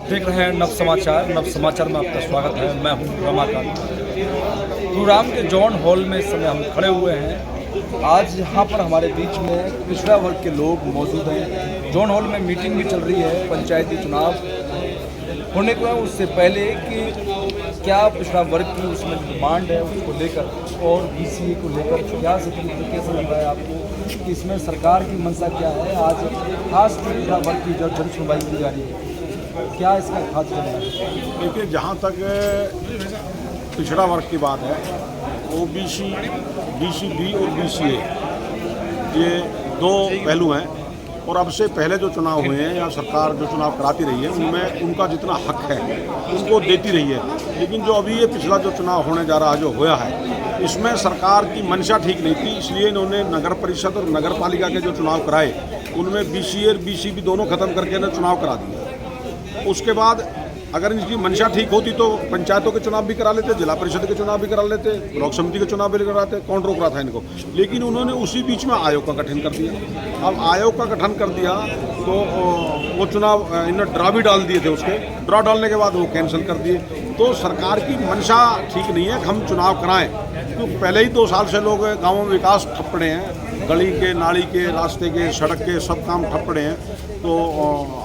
आप देख रहे हैं नव समाचार में आपका स्वागत है। मैं हूं रमाकांत। गुरुग्राम के जॉन हॉल में इस समय हम खड़े हुए हैं। आज यहाँ पर हमारे बीच में पिछड़ा वर्ग के लोग मौजूद हैं। जॉन हॉल में मीटिंग भी चल रही है पंचायती चुनाव होने को है, उससे पहले कि क्या पिछड़ा वर्ग की उसमें डिमांड है उसको लेकर और BCA को लेकर क्या स्थिति कैसा लग रहा है आपको कि इसमें सरकार की मंशा क्या है। आज खास पिछड़ा वर्ग की जो जन सुनवाई की जा रही है, क्या इसका खास है? देखिए, जहाँ तक पिछड़ा वर्ग की बात है, OBC, BCB और BCA ये दो पहलू हैं। और अब से पहले जो चुनाव हुए हैं या सरकार जो चुनाव कराती रही है उनमें उनका जितना हक है उनको देती रही है। लेकिन जो अभी ये पिछला जो चुनाव होने जा रहा है, जो होया है, इसमें सरकार की मंशा ठीक नहीं थी। इसलिए इन्होंने नगर परिषद और नगर पालिका के जो चुनाव कराए उनमें BCA और BCB दोनों ख़त्म करके इन्हें चुनाव करा दिए। उसके बाद अगर इनकी मंशा ठीक होती तो पंचायतों के चुनाव भी करा लेते, जिला परिषद के चुनाव भी करा लेते, ब्लॉक समिति के चुनाव भी कराते, कौन रोक रहा था इनको। लेकिन उन्होंने उसी बीच में आयोग का गठन कर दिया। अब आयोग का गठन कर दिया तो वो चुनाव इन्होंने ड्रा भी डाल दिए थे, उसके ड्रा डालने के बाद वो कैंसिल कर दिए। तो सरकार की मंशा ठीक नहीं है कि हम चुनाव कराएं, क्योंकि पहले ही 2 साल से लोग गाँवों में विकास ठप पड़े हैं, गली के, नाली के, रास्ते के, सड़क के सब काम ठप पड़े हैं। तो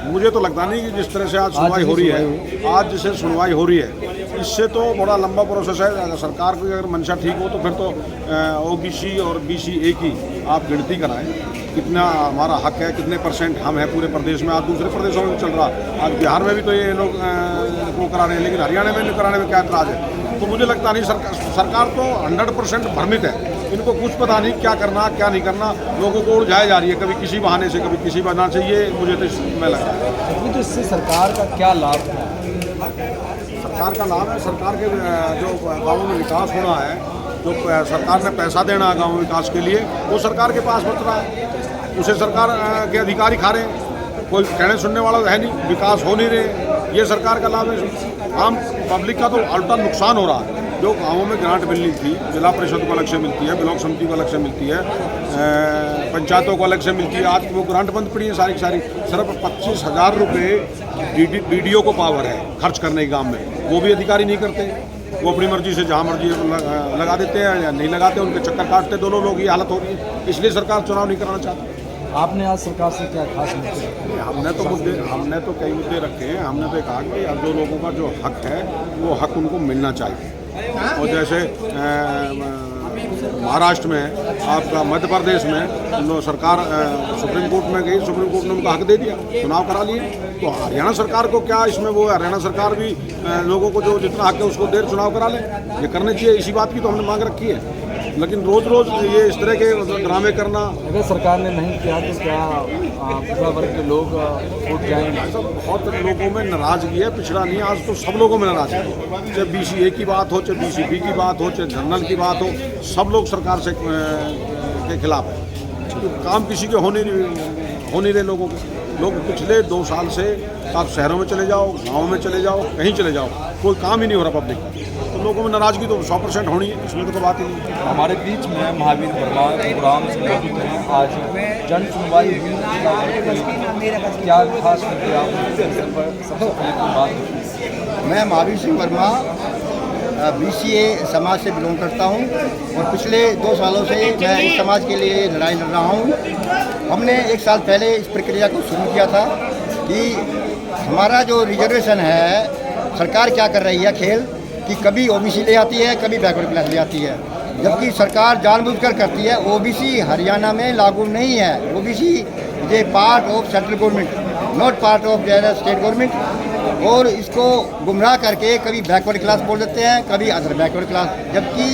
मुझे तो लगता नहीं कि जिस तरह से आज सुनवाई हो रही है, आज जिसे सुनवाई हो रही है, इससे तो बड़ा लंबा प्रोसेस है। अगर सरकार की अगर मंशा ठीक हो तो फिर तो OBC और BCA की आप गिनती कराएं, कितना हमारा हक है, कितने % हम हैं पूरे प्रदेश में। आज दूसरे प्रदेशों में चल रहा, आज बिहार में भी तो ये लोग वो करा रहे हैं, लेकिन हरियाणा में कराने में क्या इतराज़ है। तो मुझे लगता नहीं, सरकार तो 100% भ्रमित है। इनको कुछ पता नहीं क्या करना क्या नहीं करना, लोगों को उलझाई जा रही है, कभी किसी बहाने से कभी किसी बहाने से। ये मुझे तो इसमें लग रहा है। तो इससे सरकार का क्या लाभ है? सरकार का लाभ है, सरकार के जो गाँवों में विकास होना है, जो सरकार ने पैसा देना है गाँव विकास के लिए, वो सरकार के पास बच रहा है। उसे सरकार के अधिकारी खा रहे हैं, कोई कहने सुनने वाला है नहीं, विकास हो नहीं रहे। ये सरकार का लाभ है। आम पब्लिक का तो उल्टा नुकसान हो रहा है। जो गाँवों में ग्रांट मिलनी थी, जिला परिषद को अलग से मिलती है, ब्लॉक समिति को अलग से मिलती है, पंचायतों को अलग से मिलती है, आज वो ग्रांट बंद पड़ी है सारी की सारी। सिर्फ 25,000 रुपये BDO को पावर है खर्च करने के गाँव में, वो भी अधिकारी नहीं करते। वो अपनी मर्जी से जहाँ मर्जी लगा देते हैं या नहीं लगाते, उनके चक्कर काटते दोनों लोग। ये हालत हो रही है, इसलिए सरकार चुनाव नहीं कराना चाहती। आपने आज सरकार से क्या खास मुद्दे? हमने तो कई मुद्दे रखे हैं। हमने तो कहा कि अब जो लोगों का जो हक है वो हक उनको मिलना चाहिए। और जैसे महाराष्ट्र में, आपका मध्य प्रदेश में सरकार सुप्रीम कोर्ट में गई, सुप्रीम कोर्ट ने उनको हक दे दिया, चुनाव करा लिए। तो हरियाणा सरकार को क्या इसमें वो है, हरियाणा सरकार भी लोगों को जो जितना हक है उसको देर चुनाव करा ले, ये करने चाहिए। इसी बात की तो हमने मांग रखी है। लेकिन रोज़ रोज़ ये इस तरह के ड्रामे करना, अगर सरकार ने नहीं किया तो क्या पिछड़ा वर्ग के लोग उठ जाएंगे? सब बहुत लोगों में नाराज़गी है, पिछड़ा नहीं, आज तो सब लोगों में नाराज़गी है। चाहे BCA की बात हो, चाहे BCB की बात हो, चाहे जनरल की बात हो, सब लोग सरकार से के खिलाफ है। तो काम किसी के हो नहीं रहे लोगों के। लोग पिछले 2 साल से आप शहरों में चले जाओ, गाँव में चले जाओ, कहीं चले जाओ, कोई काम ही नहीं हो रहा पब्लिक का। तो लोगों में नाराज़गी तो 100% होनी है, इसमें तो कोई बात ही नहीं। हमारे बीच में महावीर वर्मा गुरुग्राम से मौजूद हैं। आज जन सुनवाई हुई, क्या खास मुद्दे आप सबसे पहले बात? मैं महावीर सिंह वर्मा BCA समाज से बिलोंग करता हूं और पिछले 2 सालों से मैं इस समाज के लिए लड़ाई लड़ रहा हूं। हमने 1 साल पहले इस प्रक्रिया को शुरू किया था कि हमारा जो रिजर्वेशन है, सरकार क्या कर रही है खेल कि कभी OBC ले आती है, कभी बैकवर्ड क्लास ले आती है, जबकि सरकार जानबूझकर करती है। OBC हरियाणा में लागू नहीं है। OBC ये part of central government, not part of state government. और इसको गुमराह करके कभी बैकवर्ड क्लास बोल देते हैं, कभी अदर बैकवर्ड क्लास, जबकि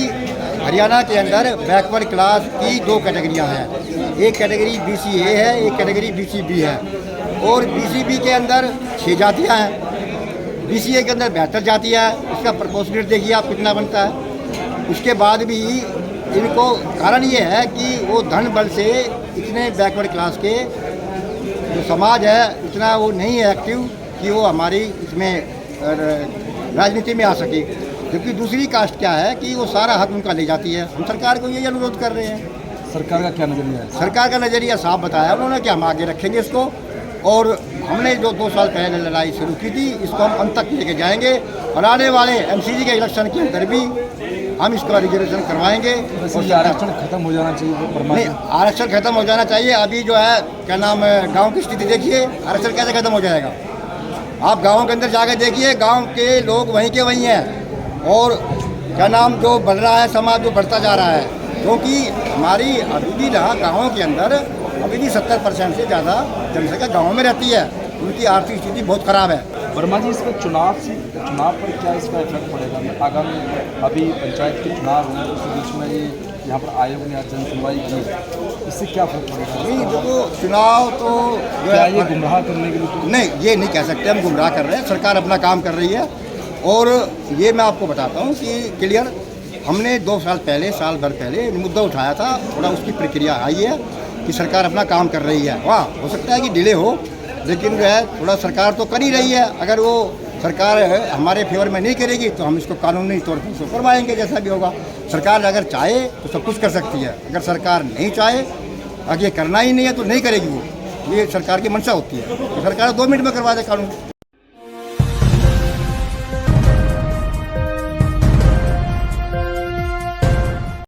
हरियाणा के अंदर बैकवर्ड क्लास की 2 कैटेगरियाँ हैं। एक कैटेगरी BCA है, एक कैटेगरी BCB है। और BCB के अंदर 6 जातियाँ हैं, BCA के अंदर 72 जातियाँ हैं। इसका प्रपोर्शनेट देखिए आप कितना बनता है। उसके बाद भी इनको कारण ये है कि वो धन बल से इतने बैकवर्ड क्लास के जो समाज है इतना वो नहीं है एक्टिव कि वो हमारी इसमें राजनीति में आ सके। जबकि दूसरी कास्ट क्या है कि वो सारा हक उनका ले जाती है। हम सरकार को यही अनुरोध कर रहे हैं। सरकार का क्या नज़रिया है? सरकार का नज़रिया साफ बताया उन्होंने कि हम आगे रखेंगे इसको और हमने जो 2 साल पहले लड़ाई शुरू की थी, इसको हम अंत तक लेके जाएंगे और आने वाले एमसीडी के इलेक्शन के अंदर भी हम इसका रिजर्वेशन करवाएंगे। वैसे ये आरक्षण खत्म हो जाना चाहिए वर्मा नहीं, जी। आरक्षण खत्म हो जाना चाहिए। अभी जो है क्या नाम है, गांव की स्थिति देखिए, आरक्षण कैसे खत्म हो जाएगा? आप गाँव के अंदर जाकर देखिए, गाँव के लोग वहीं के वहीं हैं और क्या नाम जो बढ़ रहा है समाज, जो बढ़ता जा रहा है, क्योंकि हमारी अभी भी ना गाँवों के अंदर अभी भी 70% से ज़्यादा जनसंख्या गाँव में रहती है। उनकी आर्थिक स्थिति बहुत ख़राब है। वर्मा जी, इसका चुनाव पर क्या इसका इफेक्ट पड़ेगा? आगामी अभी पंचायत के चुनाव हैं, उस बीच में ये यहाँ पर आयोग ने आज जन सुनवाई की, इससे क्या फर्क पड़ेगा? नहीं, देखो चुनाव तो जो क्या है ये गुमराह करने के लिए? नहीं, ये नहीं कह सकते हम गुमराह कर रहे हैं। सरकार अपना काम कर रही है और ये मैं आपको बताता हूँ कि क्लियर, हमने 2 साल पहले, साल भर पहले मुद्दा उठाया था, थोड़ा उसकी प्रक्रिया आई है कि सरकार अपना काम कर रही है। वहाँ हो सकता है कि डिले हो, लेकिन जो है थोड़ा सरकार तो कर ही रही है। अगर वो सरकार हमारे फेवर में नहीं करेगी तो हम इसको कानूनी तौर पर उसको करवाएंगे, जैसा भी होगा। सरकार अगर चाहे तो सब कुछ कर सकती है, अगर सरकार नहीं चाहे, अगर ये करना ही नहीं है तो नहीं करेगी वो। ये सरकार की मंशा होती है, तो सरकार 2 मिनट में करवा दे कानून।